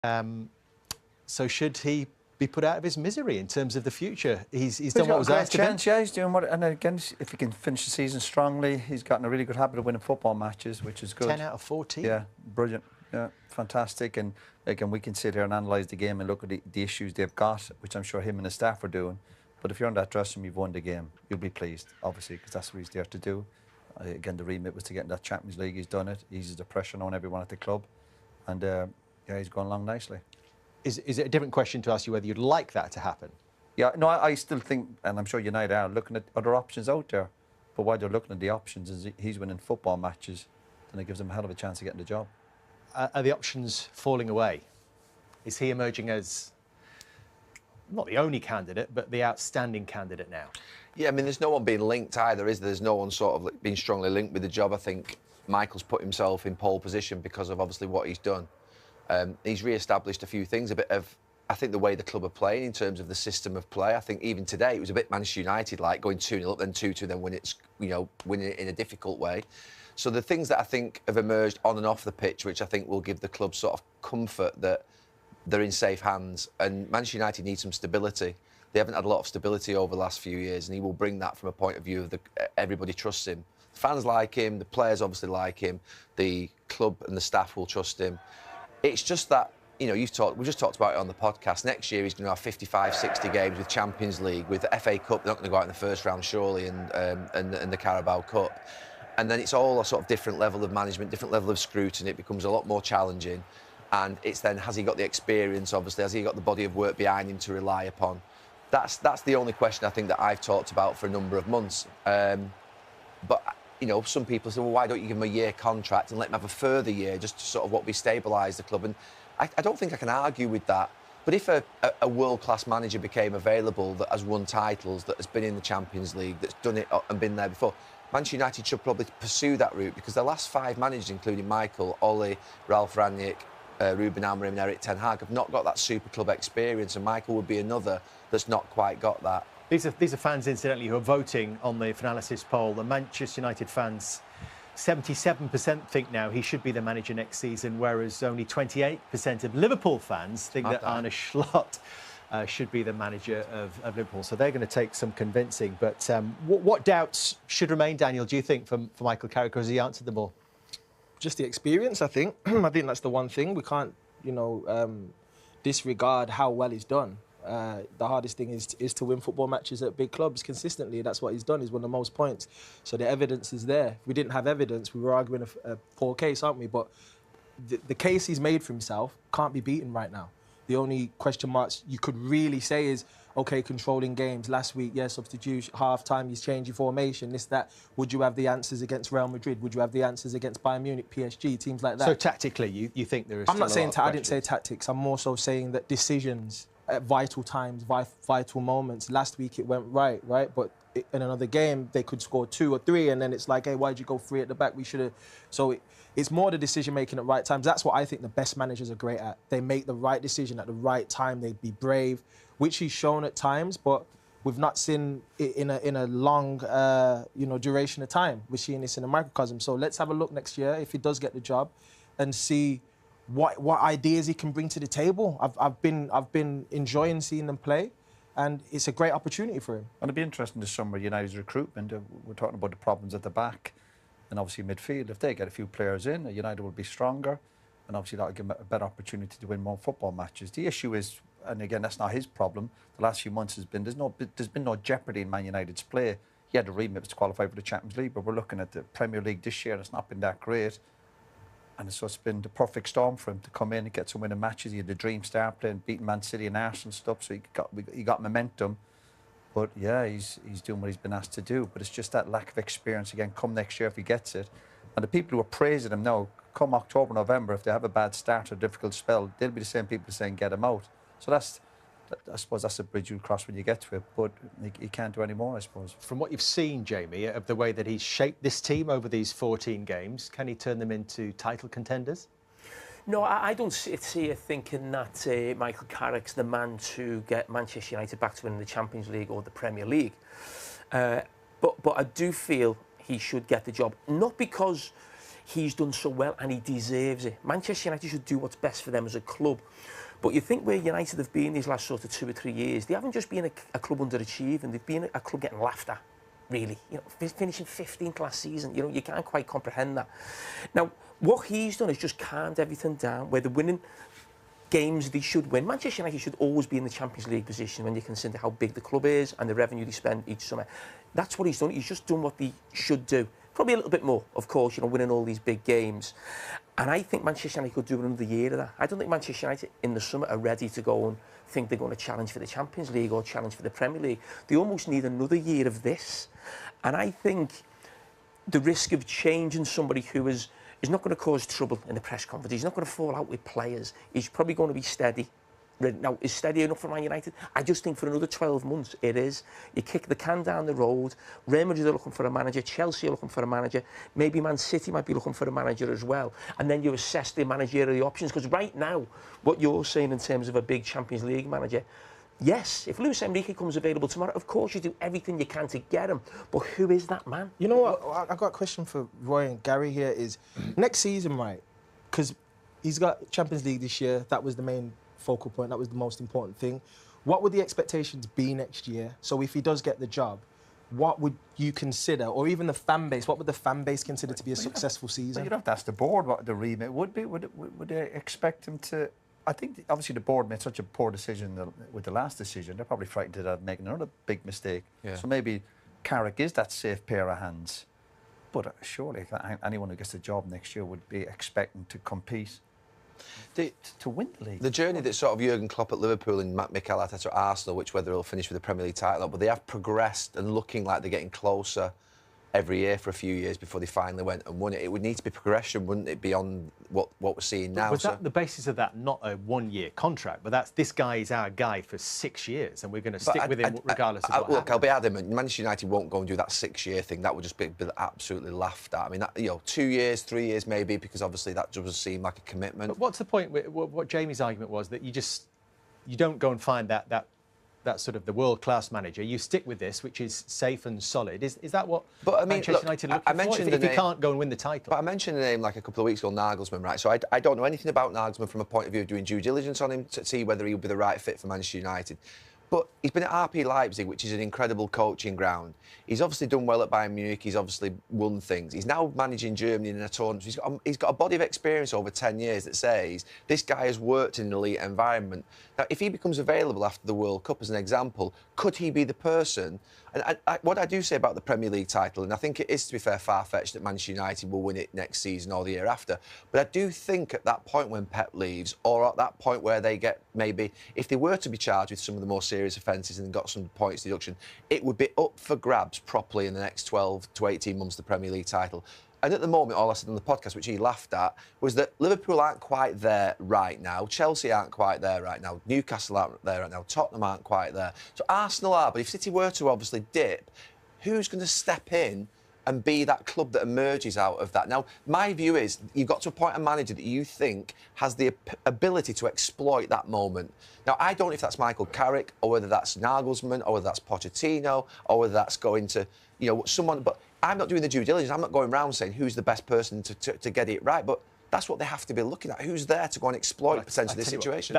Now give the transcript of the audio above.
So should he be put out of his misery in terms of the future? He's done what was asked of him. Yeah, he's doing what. And again, if he can finish the season strongly, he's gotten a really good habit of winning football matches, which is good. 10 out of 14. Yeah, brilliant. Yeah, fantastic. And again, we can sit here and analyse the game and look at the issues they've got, which I'm sure him and his staff are doing. But if you're in that dressing room, you've won the game, you'll be pleased, obviously, because that's what he's there to do. Again, the remit was to get in that Champions League. He's done it. Eases the pressure on everyone at the club. And, yeah, he's gone along nicely. Is it a different question to ask you whether you'd like that to happen? Yeah, no, I still think, and I'm sure United are, looking at other options out there. But while they're looking at the options, is he's winning football matches, then it gives him a hell of a chance of getting the job. Are the options falling away? Is he emerging as not the only candidate, but the outstanding candidate now? Yeah, I mean, there's no one being linked either, is there? There's no one sort of being strongly linked with the job. I think Michael's put himself in pole position because of obviously what he's done. He's re-established a few things, a bit of, I think, the way the club are playing in terms of the system of play. I think even today it was a bit Manchester United-like, going 2-0 up, then 2-2, then winning it in a difficult way. So the things that I think have emerged on and off the pitch, which I think will give the club sort of comfort that they're in safe hands. And Manchester United need some stability. They haven't had a lot of stability over the last few years, and he will bring that from a point of view of everybody trusts him. Fans like him, the players obviously like him, the club and the staff will trust him. It's just that, we just talked about it on the podcast. Next year he's going to have 55, 60 games with Champions League, with the FA Cup. They're not going to go out in the first round surely, and the Carabao Cup. And then it's all a sort of different level of management, different level of scrutiny. It becomes a lot more challenging. And it's then, has he got the experience, obviously? Has he got the body of work behind him to rely upon? That's the only question I think that I've talked about for a number of months. But, some people say, well, why don't you give him a year contract and let him have a further year just to sort of what we stabilise the club? And I don't think I can argue with that. But if a world-class manager became available that has won titles, that has been in the Champions League, that's done it and been there before, Manchester United should probably pursue that route, because the last 5 managers, including Michael, Ole, Ralph Rangnick, Ruben Amorim and Erik ten Hag, have not got that super club experience, and Michael would be another that's not quite got that. These are fans, incidentally, who are voting on the Finalysis poll. The Manchester United fans, 77% think now he should be the manager next season, whereas only 28% of Liverpool fans think that Arne Slot should be the manager of Liverpool. So they're going to take some convincing. But what doubts should remain, Daniel, do you think, for Micheal Carrick, or has he answered them all? Just the experience, I think. I think that's the one thing. We can't, disregard how well he's done. The hardest thing is to win football matches at big clubs consistently. That's what he's done. He's won the most points. So the evidence is there. If we didn't have evidence, we were arguing a poor case, aren't we? But the case he's made for himself can't be beaten right now. The only question marks you could really say is, OK, controlling games. Last week, yeah, substitution, half-time, he's changed your formation, this, that. Would you have the answers against Real Madrid? Would you have the answers against Bayern Munich, PSG, teams like that? So tactically, you think there is I'm not saying I didn't say tactics. I'm more so saying that decisions at vital times, vital moments. Last week it went right? But in another game, they could score 2 or 3, and then it's like, hey, why'd you go 3 at the back? We should have... So it's more the decision-making at right times. That's what I think the best managers are great at. They make the right decision at the right time. They'd be brave, which he's shown at times, but we've not seen it in a long, duration of time. We're seeing this in a microcosm. So let's have a look next year, if he does get the job, and see what ideas he can bring to the table. I've been enjoying seeing them play, and it's a great opportunity for him. And it'll be interesting this summer, United's recruitment. We're talking about the problems at the back and obviously midfield. If they get a few players in, United will be stronger, and obviously that'll give them a better opportunity to win more football matches. The issue is, and again, that's not his problem, the last few months has been, there's been no jeopardy in Man United's play. He had a remit to qualify for the Champions League, but we're looking at the Premier League this year, and it's not been that great. And so it's been the perfect storm for him to come in and get some winning matches. He had the dream start playing, beating Man City and Arsenal and stuff, so he got momentum. But yeah, he's doing what he's been asked to do. But it's just that lack of experience again. Come next year if he gets it, and the people who are praising him now, come October, November, if they have a bad start or a difficult spell, they'll be the same people saying get him out. So I suppose that's a bridge you cross when you get to it. But he can't do any more, I suppose. From what you've seen, Jamie, of the way that he's shaped this team over these 14 games, can he turn them into title contenders? No, I don't see it thinking that Micheal Carrick's the man to get Manchester United back to winning the Champions League or the Premier League. But I do feel he should get the job, not because he's done so well and he deserves it. Manchester United should do what's best for them as a club. But you think where United have been these last sort of 2 or 3 years, they haven't just been a club underachieving, they've been a club getting laughed at, really. You know, finishing 15th last season, you know, you can't quite comprehend that. Now, what he's done is just calmed everything down, where they're winning games they should win. Manchester United should always be in the Champions League position when you consider how big the club is and the revenue they spend each summer. That's what he's done. He's just done what they should do. Probably a little bit more, of course, you know, winning all these big games. And I think Manchester United could do another year of that. I don't think Manchester United in the summer are ready to go and think they're going to challenge for the Champions League or challenge for the Premier League. They almost need another year of this. And I think the risk of changing somebody who is not going to cause trouble in the press conference. He's not going to fall out with players. He's probably going to be steady. Now, is steady enough for Man United? I just think for another 12 months, it is. You kick the can down the road. Real Madrid are looking for a manager. Chelsea are looking for a manager. Maybe Man City might be looking for a manager as well. And then you assess the managerial options. Because right now, what you're saying in terms of a big Champions League manager, yes, if Luis Enrique comes available tomorrow, of course you do everything you can to get him. But who is that man? You know what? I got a question for Roy and Gary here is, next season, right, because he's got Champions League this year. That was the main focal point. That was the most important thing. What would the expectations be next year? So if he does get the job, what would you consider, or even the fan base, what would the fan base consider to be a successful season? You'd have to ask the board what the remit would be. Would they expect him to... I think, obviously, the board made such a poor decision with the last decision. They're probably frightened of making another big mistake. Yeah. So maybe Carrick is that safe pair of hands. But surely anyone who gets the job next year would be expecting to compete to win the league. The journey that sort of Jurgen Klopp at Liverpool and Micheal Carrick at Arsenal, which whether he'll finish with the Premier League title, but they have progressed and looking like they're getting closer every year for a few years before they finally went and won it. It would need to be progression, wouldn't it, beyond what we're seeing now? Was that the basis of that, not a one-year contract, but that's this guy is our guy for 6 years and we're going to stick with him regardless of what happens? Look, I'll be adamant. Manchester United won't go and do that 6-year thing. That would just be absolutely laughed at. I mean, 2 years, 3 years maybe, because obviously that doesn't seem like a commitment. But what's the point? What Jamie's argument was that you don't go and find that sort of the world-class manager. You stick with this, which is safe and solid. Is that what Manchester United looking for? If he can't go and win the title? But I mentioned the name like a couple of weeks ago, Nagelsmann, right? So I don't know anything about Nagelsmann from a point of view of doing due diligence on him to see whether he'll be the right fit for Manchester United. But he's been at RB Leipzig, which is an incredible coaching ground. He's obviously done well at Bayern Munich. He's obviously won things. He's now managing Germany in a tournament. He's got a body of experience over 10 years that says this guy has worked in an elite environment. Now, if he becomes available after the World Cup, as an example, could he be the person? And what I do say about the Premier League title, and I think it is, to be fair, far-fetched that Manchester United will win it next season or the year after, but I do think at that point when Pep leaves, or at that point where they get maybe, if they were to be charged with some of the more serious offences and got some points deduction, it would be up for grabs properly in the next 12 to 18 months, the Premier League title. And at the moment, all I said on the podcast, which he laughed at, was that Liverpool aren't quite there right now. Chelsea aren't quite there right now. Newcastle aren't there right now. Tottenham aren't quite there. So Arsenal are. But if City were to obviously dip, who's going to step in and be that club that emerges out of that? Now, my view is you've got to appoint a manager that you think has the ability to exploit that moment. Now, I don't know if that's Micheal Carrick or whether that's Nagelsmann or whether that's Pochettino or whether that's going to, someone... But I'm not doing the due diligence. I'm not going around saying who's the best person to get it right. But that's what they have to be looking at. Who's there to go and exploit potentially this situation?